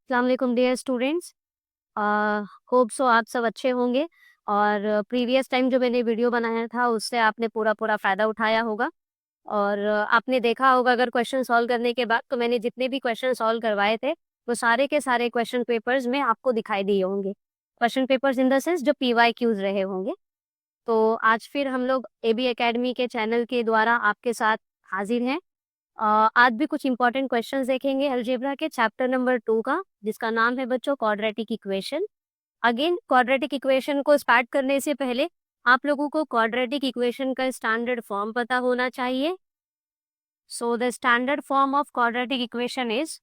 अस्सलाम वालेकुम dear students. Hope so आप सब अच्छे होंगे और प्रीवियस टाइम जो मैंने वीडियो बनाया था उससे आपने पूरा पूरा फ़ायदा उठाया होगा और आपने देखा होगा अगर क्वेश्चन सॉल्व करने के बाद तो मैंने जितने भी क्वेश्चन सॉल्व करवाए थे वो सारे के सारे क्वेश्चन पेपर्स में आपको दिखाई दिए होंगे। Question papers in the sense जो पीवाईक्यूज रहे होंगे। तो आज फिर हम लोग एबी एकेडमी के चैनल के द्वारा आपके साथ हाजिर हैं। आज भी कुछ इंपॉर्टेंट क्वेश्चंस देखेंगे अलजेब्रा के चैप्टर नंबर 2 का, जिसका नाम है बच्चों quadratic equation. Again quadratic equation को स्टार्ट करने से पहले आप लोगों को क्वाड्रेटिक इक्वेशन का स्टैंडर्ड फॉर्म पता होना चाहिए। So the standard form of quadratic equation is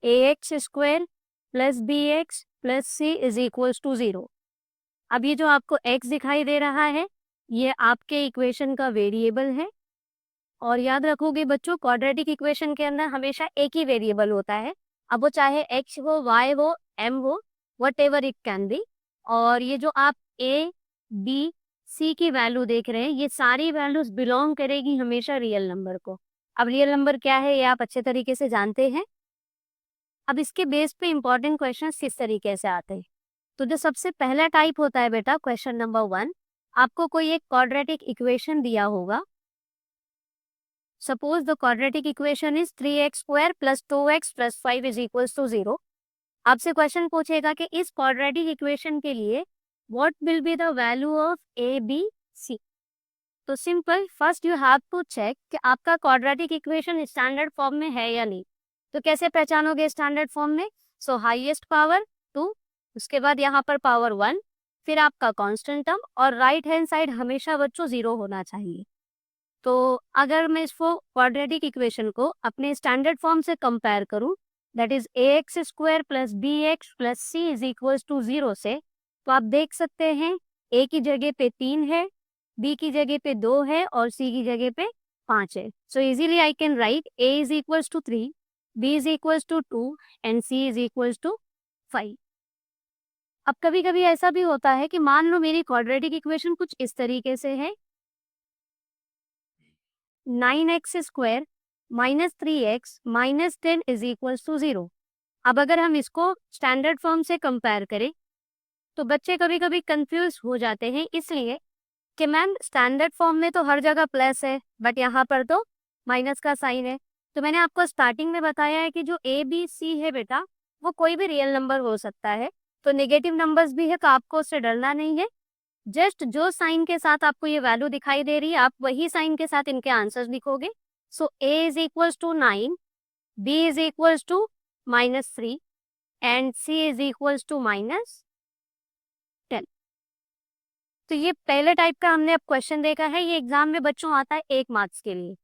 ax square plus bx plus c is equals to 0। अब ये जो आपको x दिखाई दे रहा है ये आपके इक्वेशन का वेरिएबल है और याद रखोगे बच्चों क्वाड्रेटिक इक्वेशन के अंदर हमेशा एक ही वेरिएबल होता है। अब वो चाहे x हो, y हो, m हो, what ever it can be. और ये जो आप a, b, c की वैल्यू देख रहे हैं ये सारी वैल्यूज बिलोंग करेगी हमेशा रियल नंबर को। अब रियल नंबर क्या है ये आप अच्छे तरीके से जानते हैं। अब इसके बेस पे इंपॉर्टेंट क्वेश्चन किस तरीके से आते हैं। तो जो सबसे पहला टाइप होता है बेटा क्वेश्चन नंबर 1, आपको कोई एक क्वाड्रेटिक इक्वेशन दिया होगा। Suppose the quadratic equation is 3x square plus 2x plus 5 is equals to 0। आपसे क्वेश्चन पूछेगा कि इस क्वाड्रेटिक इक्वेशन के लिए what will be the value of A B C. तो simple first you have to check कि आपका quadratic equation standard form में है या नहीं। तो कैसे पहचानोगे स्टैंडर्ड फॉर्म में? सो हाईएस्ट पावर 2, उसके बाद यहाँ पर पावर 1, फिर आपका कांस्टेंट टर्म और राइट हैंड साइड हमेशा बच्चों 0 होना चाहिए। तो अगर मैं इसको क्वाड्रेटिक इक्वेशन को अपने स्टैंडर्ड फॉर्म से कंपेयर करूं, that is A X square plus B X plus C is equals to 0 से, तो आप देख सकते हैं ए की जगह पे 3 है, बी की जगह पे 2 है और सी की जगह पे 5 है। So easily I can write A is equals to 3, B is equals to 2 and C is equals to 5। अब कभी कभी ऐसा भी होता है कि मान लो मेरी क्वाड्रेटिक इक्वेशन कुछ इस तरीके से है, 9x square minus 3x minus 10 is equals to 0। अब अगर हम इसको स्टैंडर्ड फॉर्म से कंपेयर करें तो बच्चे कभी कभी कंफ्यूज हो जाते हैं, इसलिए कि मैम स्टैंडर्ड फॉर्म में तो हर जगह प्लस है बट यहाँ पर तो माइनस का साइन है। तो मैंने आपको स्टार्टिंग में बताया है कि जो ए बी सी है बेटा वो कोई भी रियल नंबर हो सकता है, तो नेगेटिव नंबर्स भी है तो आपको उससे डरना नहीं है। जस्ट जो साइन के साथ आपको ये वैल्यू दिखाई दे रही है आप वही साइन के साथ इनके आंसर्स लिखोगे। So a is equals to 9, b is equals to -3 and c is equals to -10। तो ये पहले टाइप का हमने अब क्वेश्चन देखा है, ये एग्जाम में बच्चों आता है 1 मार्क्स के लिए।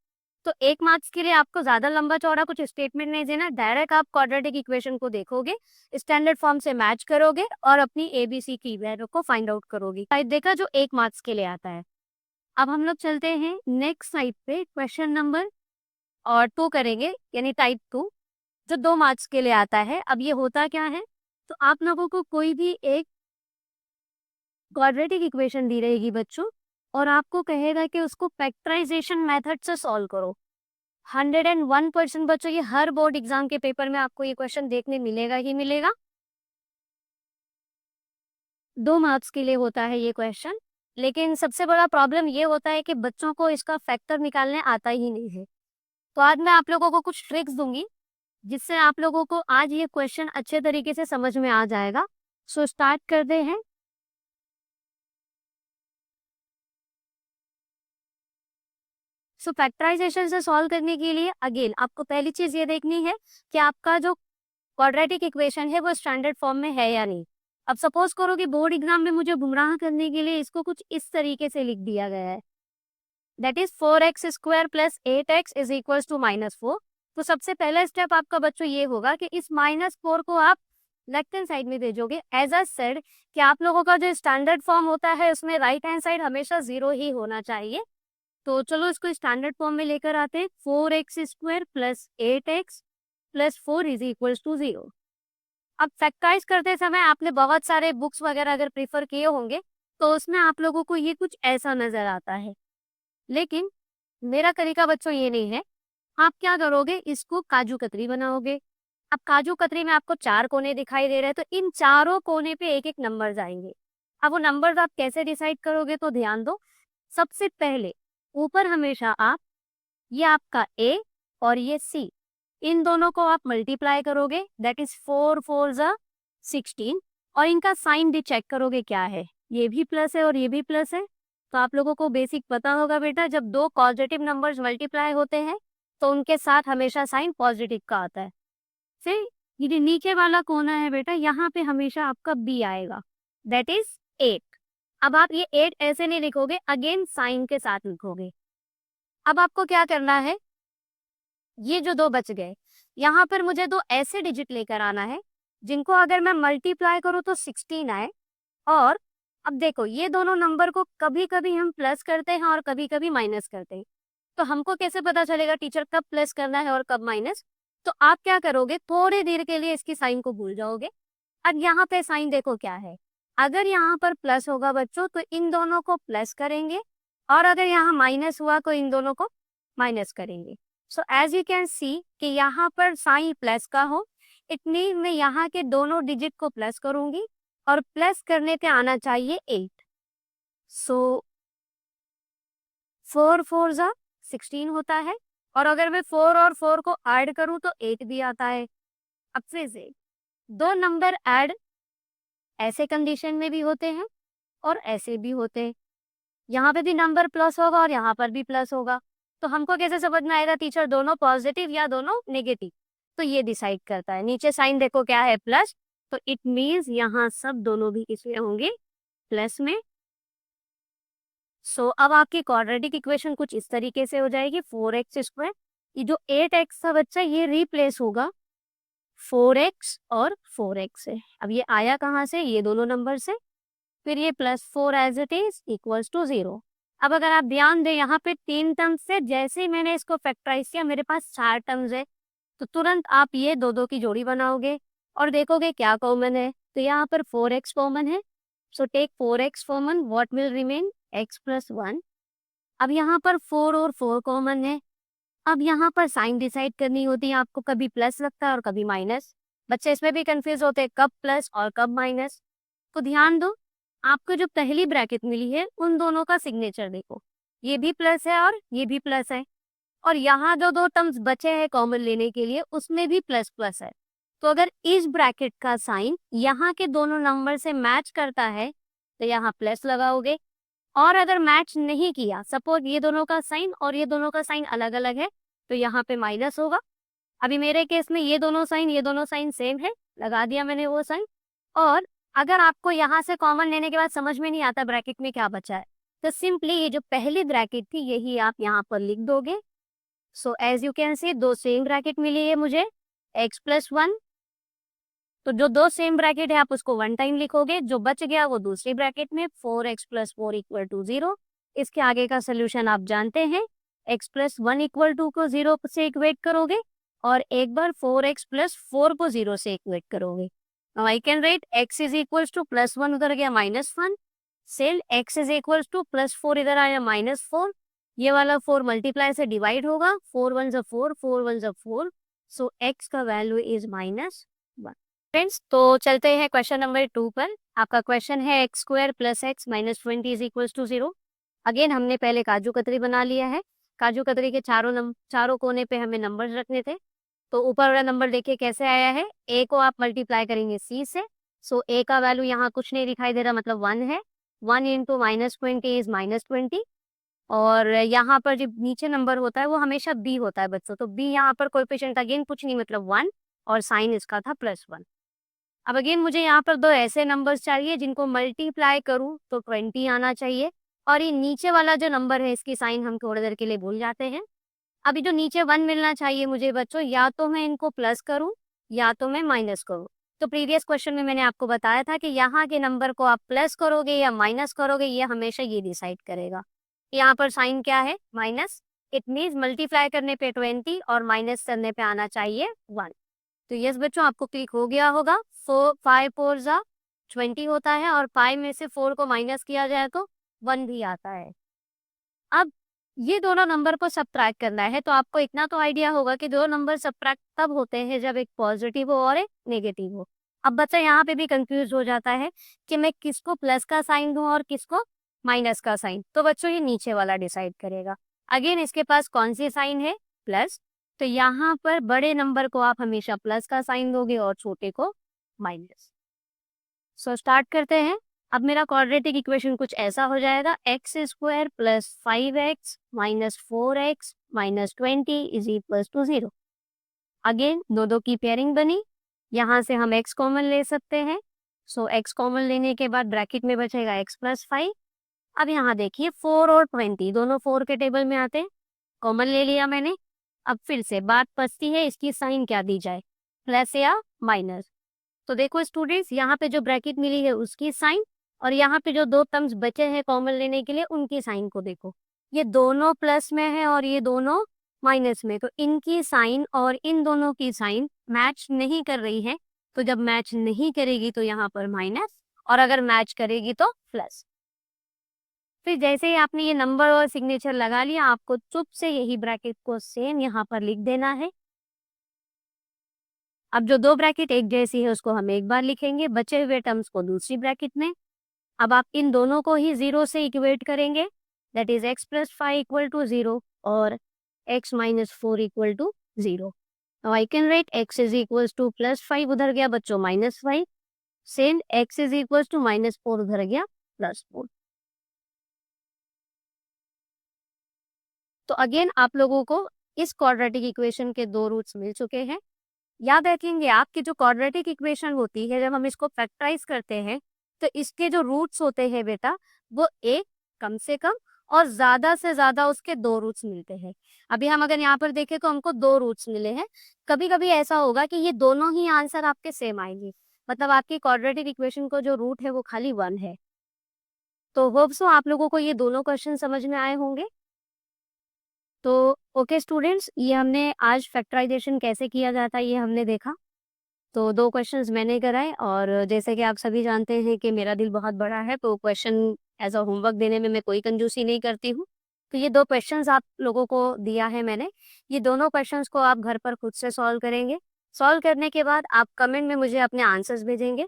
तो 1 मार्क्स के लिए आपको ज्यादा लंबा चौड़ा कुछ स्टेटमेंट नहीं देना, डायरेक्ट आप क्वाड्रेटिक इक्वेशन को देखोगे, स्टैंडर्ड फॉर्म से मैच करोगे और अपनी एबीसी की वैल्यू को फाइंड आउट करोगे। टाइप देखा जो 1 मार्क्स के लिए आता है। अब हम लोग चलते हैं नेक्स्ट साइड पे, क्वेश्चन नंबर और 2 करेंगे, यानी टाइप 2 जो 2 मार्क्स के लिए आता है। अब ये होता क्या है, तो आप लोगों को कोई भी एक क्वाड्रेटिक इक्वेशन दी रहेगी बच्चों और आपको कहेगा कि उसको फैक्टराइजेशन मेथड से सॉल्व करो। 101% बच्चों ये हर बोर्ड एग्जाम के पेपर में आपको ये क्वेश्चन देखने मिलेगा ही मिलेगा। 2 मार्क्स के लिए होता है ये क्वेश्चन, लेकिन सबसे बड़ा प्रॉब्लम ये होता है कि बच्चों को इसका फैक्टर निकालने आता ही नहीं है। तो आज मैं आप लोगों को कुछ ट्रिक्स दूंगी जिससे आप लोगों को आज ये क्वेश्चन अच्छे तरीके से समझ में आ जाएगा। सो स्टार्ट करते हैं। सो फैक्टराइजेशन से सॉल्व करने के लिए अगेन आपको पहली चीज ये देखनी है कि आपका जो क्वाड्रेटिक इक्वेशन है वो स्टैंडर्ड फॉर्म में है या नहीं। अब सपोज करो कि बोर्ड एग्जाम में मुझे गुमराह करने के लिए इसको कुछ इस तरीके से लिख दिया गया है, that is 4x square plus 8x is equals to -4। तो सबसे पहला स्टेप आपका बच्चों ये होगा कि इस -4 को आप लेफ्ट हैंड साइड में भेजोगे। एज अ सेड कि आप लोगों का जो स्टैंडर्ड फॉर्म होता है उसमें राइट हैंड साइड हमेशा 0 ही होना चाहिए। तो चलो इसको स्टैंडर्ड फॉर्म में लेकर आते हैं। 4x square plus 8x plus 4 is equals to 0। अब फैक्टराइज करते समय आपने बहुत सारे बुक्स वगैरह अगर प्रीफर किए होंगे तो उसमें आप लोगों को ये कुछ ऐसा नजर आता है, लेकिन मेरा तरीका बच्चों ये नहीं है। आप क्या करोगे, इसको काजू कतरी बनाओगे। अब काजू कतरी में आपको 4 कोने दिखाई दे रहे हैं, तो इन चारों कोने पे एक-एक नंबर्स आएँगे। अब वो नंबर्स आप कैसे डिसाइड करोगे तो ध्यान दो। सबसे पहले ऊपर हमेशा आप ये आपका ए और ये सी, इन दोनों को आप मल्टीप्लाई करोगे, दैट इज 4 4 ज़ा 16, और इनका साइन भी चेक करोगे क्या है। ये भी प्लस है और ये भी प्लस है। तो आप लोगों को बेसिक पता होगा बेटा, जब दो पॉजिटिव नंबर्स मल्टीप्लाई होते हैं तो उनके साथ हमेशा साइन पॉजिटिव का आता है। फिर ये जो नीचे वाला कोना है बेटा, यहाँ पे हमेशा आपका बी आएगा, दैट इज 8। अब आप ये 8 ऐसे नहीं लिखोगे, अगेन साइन के साथ लिखोगे। अब आपको क्या करना है, ये जो दो बच गए, यहाँ पर मुझे दो ऐसे डिजिट लेकर आना है जिनको अगर मैं मल्टीप्लाई करूँ तो 16 आए। और अब देखो, ये दोनों नंबर को कभी कभी हम प्लस करते हैं और कभी कभी माइनस करते हैं। तो हमको कैसे पता चलेगा टीचर कब प्लस करना है और कब माइनस? तो आप क्या करोगे, थोड़ी देर के लिए इसकी साइन को भूल जाओगे। अब यहाँ पे साइन देखो क्या है, अगर यहाँ पर प्लस होगा बच्चों तो इन दोनों को प्लस करेंगे, और अगर यहाँ माइनस हुआ तो इन दोनों को माइनस करेंगे। So as you can see कि यहाँ पर साइन प्लस का हो, इट मीन मैं यहाँ के दोनों डिजिट को प्लस करूंगी और प्लस करने पे आना चाहिए 8। सो 4 4 ज़ा 16 होता है, और अगर मैं 4 और 4 को ऐड करूं तो 8 भी आता है। अब फिर से दो नंबर ऐड ऐसे कंडीशन में भी होते हैं और ऐसे भी होते हैं। यहाँ पे भी नंबर प्लस होगा और यहाँ पर भी प्लस होगा। तो हमको कैसे समझ में आएगा टीचर दोनों पॉजिटिव या दोनों नेगेटिव? तो ये डिसाइड करता है। नीचे साइन देखो क्या है, प्लस, तो इट मीन्स यहाँ सब दोनों भी इसमें होंगे प्लस में। सो अब आपकी क्वाड्रेटिक इक्वेशन कुछ इस तरीके से हो जाएगी, 4x²। ये जो 8x था बच्चा, ये रिप्लेस होगा 4x और 4x से। अब ये आया कहाँ से, ये दोनों नंबर से। फिर ये +4 as it is equals to 0। अब अगर आप ध्यान दें, यहाँ पे 3 टर्म्स से, जैसे ही मैंने इसको फैक्टराइज किया मेरे पास 4 टर्म्स है, तो तुरंत आप ये दो दो की जोड़ी बनाओगे और देखोगे क्या कॉमन है। तो यहाँ पर 4x कॉमन है, so take 4x common, what will remain, x + 1। अब यहाँ पर 4 और 4 कॉमन है। अब यहाँ पर साइन डिसाइड करनी होती है आपको, कभी प्लस लगता है और कभी माइनस। बच्चे इसमें भी कंफ्यूज होते हैं कब प्लस और कब माइनस। तो ध्यान दो, आपको जो पहली ब्रैकेट मिली है उन दोनों का सिग्नेचर देखो, ये भी प्लस है और ये भी प्लस है, और यहाँ जो दो टर्म्स बचे हैं कॉमन लेने के लिए उसमें भी प्लस प्लस है। तो अगर इस ब्रैकेट का साइन यहाँ के दोनों नंबर से मैच करता है तो यहाँ प्लस लगाओगे, और अगर मैच नहीं किया, सपोज ये दोनों का साइन और ये दोनों का साइन अलग अलग है, तो यहाँ पे माइनस होगा। अभी मेरे केस में ये दोनों साइन सेम है, लगा दिया मैंने वो साइन। और अगर आपको यहाँ से कॉमन लेने के बाद समझ में नहीं आता ब्रैकेट में क्या बचा है, तो सिंपली ये जो पहली ब्रैकेट थी यही आप यहाँ पर लिख दोगे। So as you can see, दो सेम ब्रैकेट मिली है मुझे, x + 1। तो जो दो सेम ब्रैकेट है आप उसको 1 टाइम लिखोगे, जो बच गया वो दूसरी ब्रैकेट में, 4x + 4 = 0। इसके आगे का सोल्यूशन आप जानते हैं, x + 1 = 2 को 0 से इक्वेट करोगे, और एक बार 4x + 4 को 0 से इक्वेट करोगे। Now I can write x = +1 उधर गया -1, सेल x +4 इधर आया -4, ये वाला 4 मल्टीप्लाई से डिवाइड होगा, 4 1 ज़ा 4, 4 1 ज़ा 4, सो x का वैल्यू इज -1। फ्रेंड्स, तो चलते हैं क्वेश्चन नंबर 2 पर। आपका क्वेश्चन है x² + x - 20 = 0। अगेन हमने पहले काजू कतरी बना लिया है। काजू कतरी के चारों कोने पे हमें नंबर्स रखने थे। तो ऊपर वाला नंबर देखिए कैसे आया है, a को आप मल्टीप्लाई करेंगे c से, सो a का वैल्यू यहाँ कुछ नहीं दिखाई दे रहा, मतलब 1 है। 1 × -20 इज -20, और यहाँ पर जो नीचे नंबर होता है वो हमेशा b होता है बच्चों, तो b यहाँ पर कोएफिशिएंट अगेन कुछ नहीं, मतलब 1, और साइन इसका था +1। अब अगेन मुझे यहाँ पर दो ऐसे नंबर्स चाहिए जिनको मल्टीप्लाई करूँ तो 20 आना चाहिए, और ये नीचे वाला जो नंबर है इसकी साइन हम थोड़ी देर के लिए भूल जाते हैं। अभी जो नीचे 1 मिलना चाहिए मुझे बच्चों, या तो मैं इनको प्लस करूँ या तो मैं माइनस करूँ। तो प्रीवियस क्वेश्चन में मैंने आपको बताया था कि यहाँ के नंबर को आप प्लस करोगे या माइनस करोगे, ये हमेशा ये डिसाइड करेगा। यहाँ पर साइन क्या है, माइनस, इट मीन्स मल्टीप्लाई करने पे 20 और माइनस करने पे आना चाहिए 1। तो यस बच्चों, आपको क्लिक हो गया होगा। 5 4 ज़ा 20 होता है, और 5 में से 4 को माइनस किया जाए तो 1 भी आता है। अब ये दोनों नंबर को सब्ट्रैक्ट करना है, तो आपको इतना तो आइडिया होगा कि दो नंबर सब्ट्रैक्ट तब होते हैं जब एक पॉजिटिव हो और एक नेगेटिव हो। अब बच्चा यहाँ पे भी कंफ्यूज हो जाता है कि मैं किसको प्लस का साइन दूं और किसको माइनस का साइन। तो बच्चों ये नीचे वाला डिसाइड करेगा। अगेन इसके पास कौन सी साइन है, प्लस, तो यहाँ पर बड़े नंबर को आप हमेशा प्लस का साइन दोगे और छोटे को माइनस। सो स्टार्ट करते हैं। अब मेरा क्वाड्रेटिक इक्वेशन कुछ ऐसा हो जाएगा, X square plus 5x minus 4x minus 20 is equals to 0। Again दो दो की पेयरिंग बनी, यहाँ से हम x कॉमन ले सकते हैं। सो x कॉमन लेने के बाद ब्रैकेट में बचेगा x प्लस 5। अब यहाँ देखिए 4 और 20 दोनों 4 के टेबल में आते हैं, कॉमन ले लिया मैंने। अब फिर से बात बचती है इसकी साइन क्या दी जाए, प्लस या माइनस। तो देखो स्टूडेंट्स, यहाँ पे जो ब्रैकेट मिली है उसकी साइन और यहाँ पे जो दो टर्म्स बचे हैं कॉमन लेने के लिए उनकी साइन को देखो। ये दोनों प्लस में है और ये दोनों माइनस में, तो इनकी साइन और इन दोनों की साइन मैच नहीं कर रही है। तो जब मैच नहीं करेगी तो यहाँ पर माइनस, और अगर मैच करेगी तो प्लस। फिर जैसे ही आपने ये नंबर और सिग्नेचर लगा लिया, आपको चुप से यही ब्रैकेट को सेम यहाँ पर लिख देना है। अब जो दो ब्रैकेट एक जैसी है उसको हम एक बार लिखेंगे, बचे हुए टर्म्स को दूसरी ब्रैकेट में। अब आप इन दोनों को ही 0 से इक्वेट करेंगे, that is x plus 5 equal to 0 और x minus 4 equal to 0। Now I can write x is equals to plus 5, उधर गया बच्चों minus 5, same x is equals to minus 4, उधर गया प्लस 4। तो अगेन आप लोगों को इस क्वाड्रेटिक इक्वेशन के दो रूट्स मिल चुके हैं। याद रखेंगे आपकी जो क्वाड्रेटिक इक्वेशन होती है, जब हम इसको फैक्टराइज करते हैं तो इसके जो रूट्स होते हैं बेटा, वो एक कम से कम और ज्यादा से ज्यादा उसके दो रूट्स मिलते हैं। अभी हम अगर यहाँ पर देखें तो हमको दो रूट्स मिले हैं। कभी कभी ऐसा होगा कि ये दोनों ही आंसर आपके सेम आएंगे, मतलब आपकी क्वाड्रेटिक इक्वेशन को जो रूट है वो खाली 1 है। तो होप सो आप लोगों को ये दोनों क्वेश्चन समझ में आए होंगे। तो ओके स्टूडेंट्स, ये हमने आज फैक्टराइजेशन कैसे किया जाता है ये हमने देखा। तो दो क्वेश्चंस मैंने कराए, और जैसे कि आप सभी जानते हैं कि मेरा दिल बहुत बड़ा है, तो क्वेश्चन एज अ होमवर्क देने में मैं कोई कंजूसी नहीं करती हूँ। तो ये दो क्वेश्चंस आप लोगों को दिया है मैंने, ये दोनों क्वेश्चंस को आप घर पर खुद से सॉल्व करेंगे। सॉल्व करने के बाद आप कमेंट में मुझे अपने आंसर्स भेजेंगे,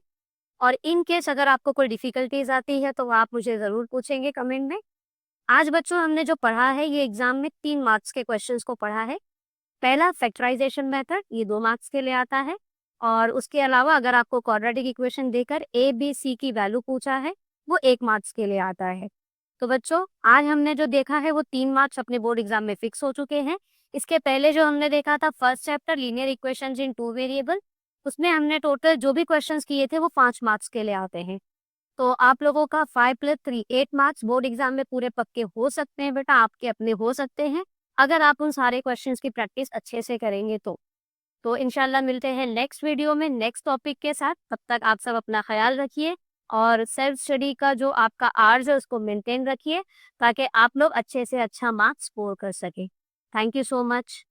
और इन केस अगर आपको कोई डिफिकल्टीज आती है तो आप मुझे ज़रूर पूछेंगे कमेंट में। आज बच्चों हमने जो पढ़ा है ये एग्जाम में 3 मार्क्स के क्वेश्चंस को पढ़ा है। पहला फैक्टराइजेशन मेथड, ये 2 मार्क्स के लिए आता है, और उसके अलावा अगर आपको क्वाड्रेटिक इक्वेशन देकर ए बी सी की वैल्यू पूछा है वो 1 मार्क्स के लिए आता है। तो बच्चों आज हमने जो देखा है वो 3 मार्क्स अपने बोर्ड एग्जाम में फिक्स हो चुके हैं। इसके पहले जो हमने देखा था फर्स्ट चैप्टर लीनियर इक्वेशंस इन 2 वेरिएबल, उसमें हमने टोटल जो भी क्वेश्चंस किए थे वो 5 मार्क्स के लिए आते हैं। तो आप लोगों का 5 प्लस 3 8 मार्क्स बोर्ड एग्जाम में पूरे पक्के हो सकते हैं बेटा, आपके अपने हो सकते हैं अगर आप उन सारे क्वेश्चंस की प्रैक्टिस अच्छे से करेंगे तो इंशाल्लाह मिलते हैं नेक्स्ट वीडियो में नेक्स्ट टॉपिक के साथ। तब तक आप सब अपना ख्याल रखिए और सेल्फ स्टडी का जो आपका आवर्स है उसको मेंटेन रखिए, ताकि आप लोग अच्छे से अच्छा मार्क्स स्कोर कर सके। Thank you so much.